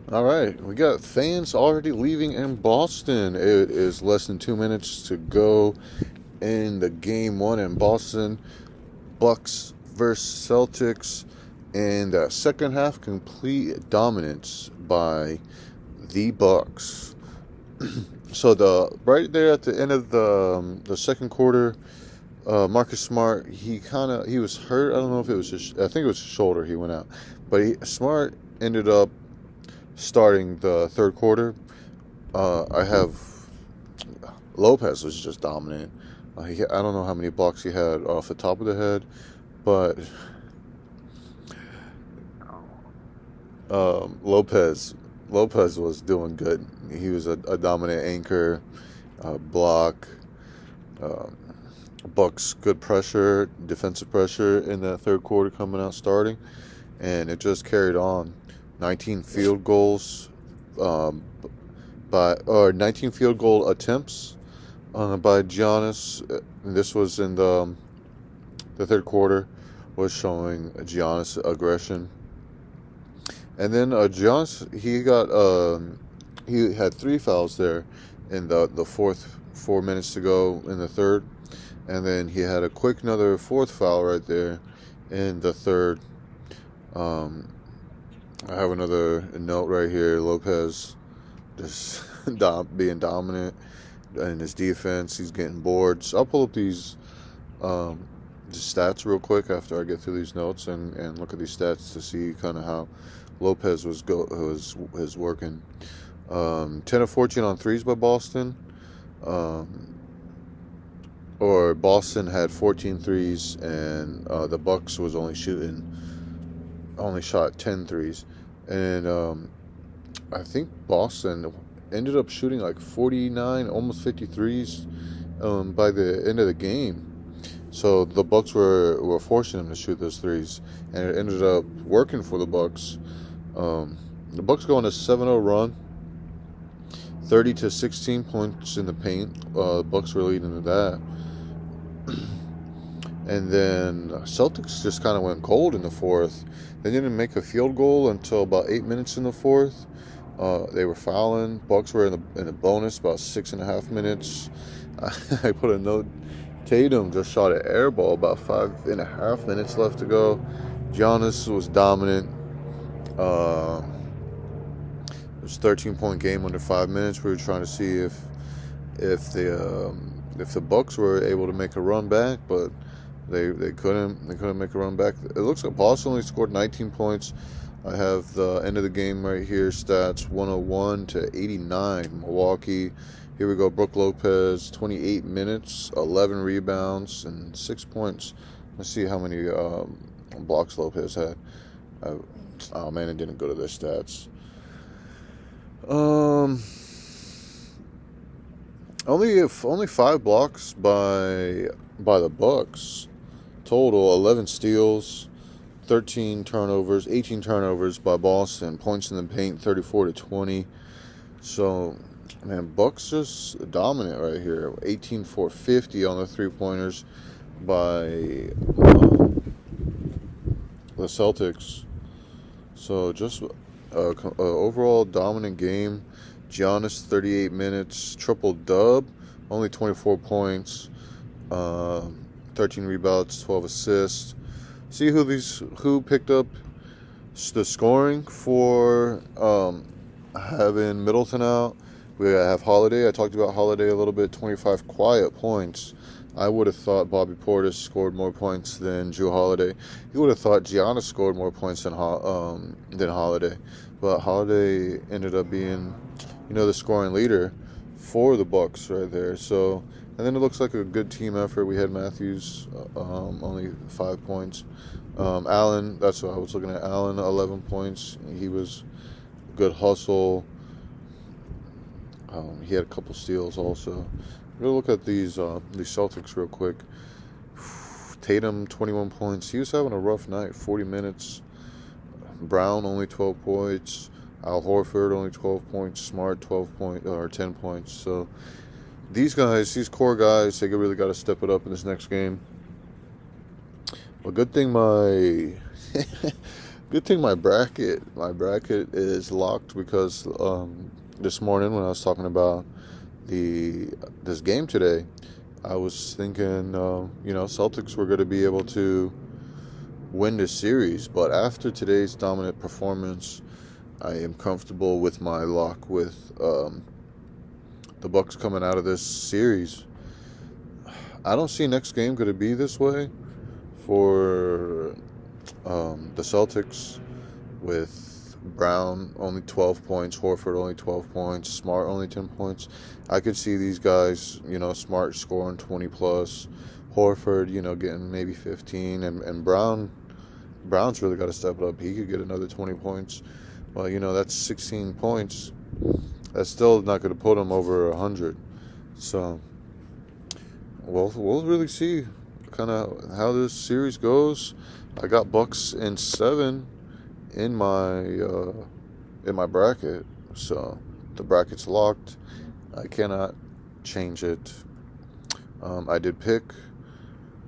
All right, we got fans already leaving in Boston. It is less than 2 minutes to go in the game one in Boston. Bucks versus Celtics, and second half complete dominance by the Bucks. So the right there at the end of the second quarter, Marcus Smart he was hurt. I don't know if it was I think it was his shoulder. He went out, but Smart ended up starting the third quarter. I have Lopez was just dominant. I don't know how many blocks he had off the top of the head, but Lopez was doing good. He was a dominant anchor, block. Um, Bucks good pressure, defensive pressure in that third quarter coming out starting, and it just carried on. 19 field goals, um, or 19 field goal attempts by Giannis. This was in the third quarter, was showing Giannis aggression. And then Giannis, he had three fouls there in the fourth, 4 minutes to go in the third, and then he had a quick another fourth foul right there in the third. Um, I have another note right here. Lopez just being dominant in his defense. He's getting bored. So I'll pull up these um, stats real quick after I get through these notes and look at these stats to see kind of how Lopez was working. 10 of 14 on threes by Boston. Um, or Boston had 14 threes, and the Bucks was only shot 10 threes. And I think Boston ended up shooting like 49, almost 50 threes by the end of the game. So the Bucks were forcing them to shoot those threes, and it ended up working for the Bucks. The Bucks go on a 7-0 run, 30 to 16 points in the paint. The Bucks were leading to that. And then Celtics just kind of went cold in the fourth. They didn't make a field goal until about 8 minutes in the fourth. They were fouling. Bucks were in the bonus about 6.5 minutes. I put a note. Tatum just shot an air ball about 5.5 minutes left to go. Giannis was dominant. It was a 13-point game under 5 minutes. We were trying to see if the Bucks were able to make a run back, but they couldn't make a run back. It looks like Boston only scored 19 points. I have the end of the game right here. Stats 101 to 89. Milwaukee. Here we go. Brook Lopez, 28 minutes, 11 rebounds, and 6 points. Let's see how many blocks Lopez had. Oh man, it didn't go to their stats. Um, only 5 blocks by the Bucks. Total 11 steals, 13 turnovers, 18 turnovers by Boston. Points in the paint 34 to 20. So, man, Bucks just dominant right here. 18 for 50 on the 3-pointers by the Celtics. So just a overall dominant game. Giannis 38 minutes, triple dub, only 24 points, 13 rebounds, 12 assists. See who picked up the scoring for having Middleton out. We have Holiday. I talked about Holiday a little bit. 25 quiet points. I would have thought Bobby Portis scored more points than Jrue Holiday. You would have thought Giannis scored more points than Holiday, but Holiday ended up being, the scoring leader for the Bucks right there. So, and then it looks like a good team effort. We had Matthews, only 5 points. Allen, that's what I was looking at. Allen, 11 points. He was good hustle. He had a couple steals also. We'll look at these Celtics real quick. Tatum, 21 points. He was having a rough night. 40 minutes. Brown, only 12 points. Al Horford, only 12 points. Smart, 10 points. So these core guys, they really got to step it up in this next game. Well, good thing Good thing my bracket is locked because this morning when I was talking about this game today, I was thinking Celtics were going to be able to win this series, but after today's dominant performance, I am comfortable with my lock with the Bucks coming out of this series. I don't see next game going to be this way for the Celtics, with Brown only 12 points, Horford only 12 points, Smart only 10 points. I could see these guys, Smart scoring 20 plus, Horford, getting maybe 15, and Brown's really got to step up. He could get another 20 points. Well, that's 16 points. That's still not going to put him over 100. So, we'll really see kind of how this series goes. I got Bucks in 7 in my bracket, so the bracket's locked. I cannot change it. I did pick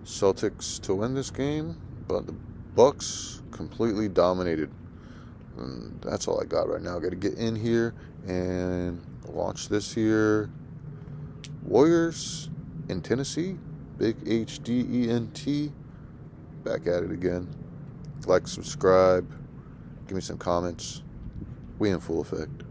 Celtics to win this game, but the Bucks completely dominated. And that's all I got right now. I got to get in here and watch this here. Warriors in Tennessee. Big HDENT. Back at it again. Like, subscribe. Give me some comments. We in full effect.